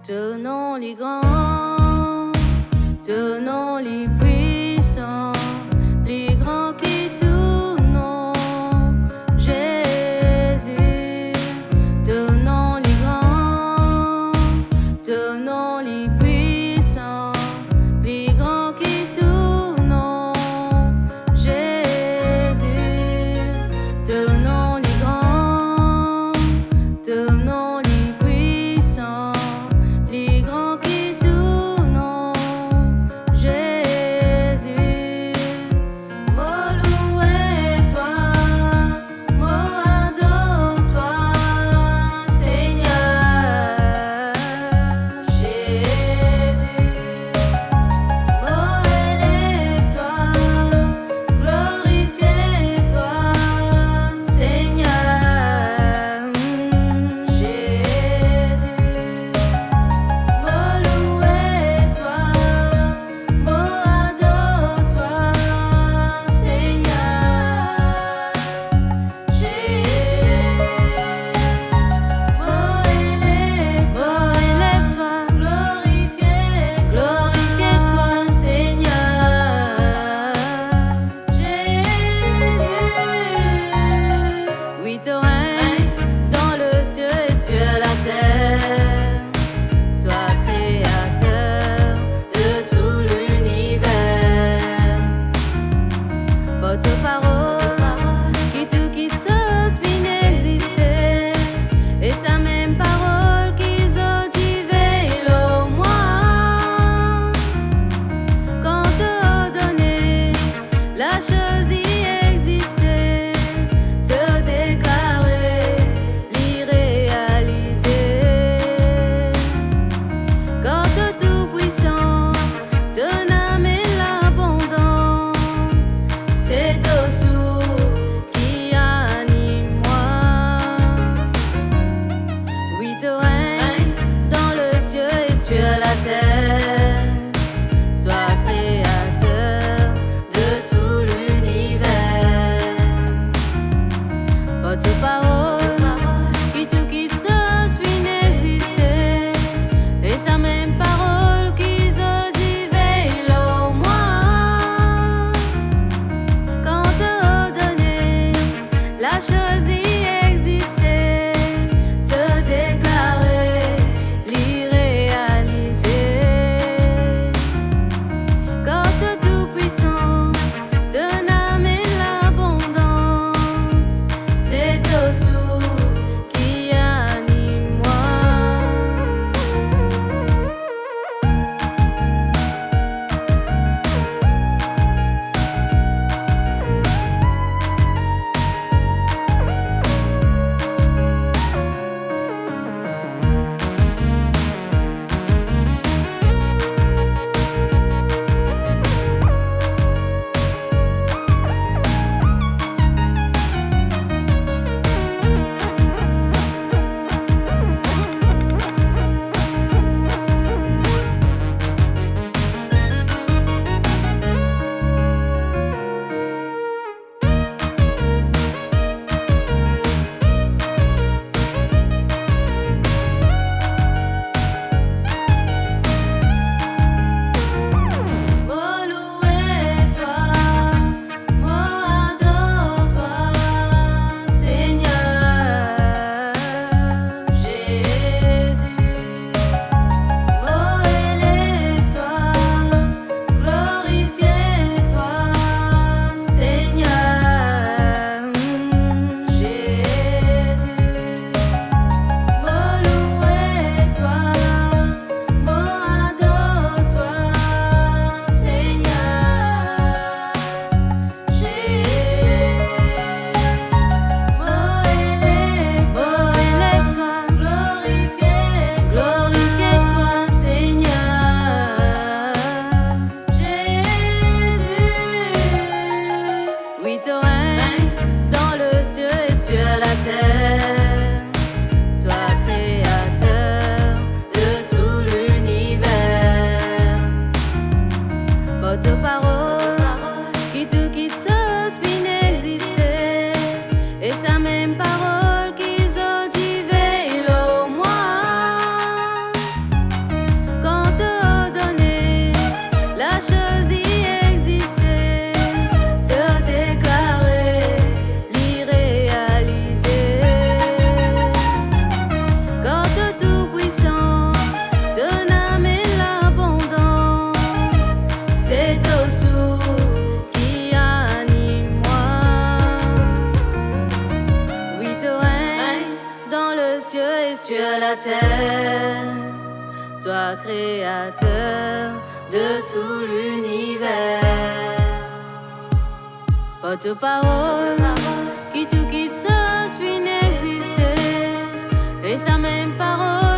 Tenons les grands, tenons les puissants, les grands qui tout nom, Jésus. Tenons les grands, tenons les puissants, les grands qui tout nom, Jésus. Tenons les grands, tenons les puissants, les grands qui tout nom, Jésus. Moi louez-toi, moi adore-toi, Seigneur Jésus. Moi élève-toi, glorifie-toi, Seigneur Jésus. Moi louez-toi, moi adore-toi, Seigneur Jésus. Moi élève-toi, glorifie-toi, Seigneur Jésus. Oui, ton règne dans le ciel et sur la terre, toi créateur de tout l'univers. Votre parole qui tout quitte sauce puis n'existait, et sa même parole qu'ils ont dit veille au moi. Quand t'as donné la chose y existait, te déclarer l'irréalisé. Quand t'es tout puissant, ton âme et l'abondance, c'est au souffle qui anime moi. Oui, ton règne dans le ciel et sur la terre, toi créateur de tout l'univers. Votre parole qui tout quitte sauce puis n'existait, et sa même parole qu'ils ont dit veille au moi. Quand t'as donné la chose y existait, te déclarer l'irréalisé. Quand t'es tout puissant, ton âme et l'abondance, c'est au souffle qui anime moi. Moi louez-toi, moi adore-toi, Seigneur Jésus. Moi élève-toi, glorifie-toi, Seigneur Jésus. Moi louez-toi, moi adore-toi, Seigneur Jésus. Moi élève-toi, glorifie-toi, Seigneur Jésus. Oui, ton règne dans le ciel et sur la terre, toi créateur de tout l'univers. Votre parole qui tout quitte sauce puis n'existait, et sa même parole qu'ils ont dit veille au moi. la terre, toi créateur de tout l'univers. Porte parole qui tout quitte ça, suit n'exister, et sa même parole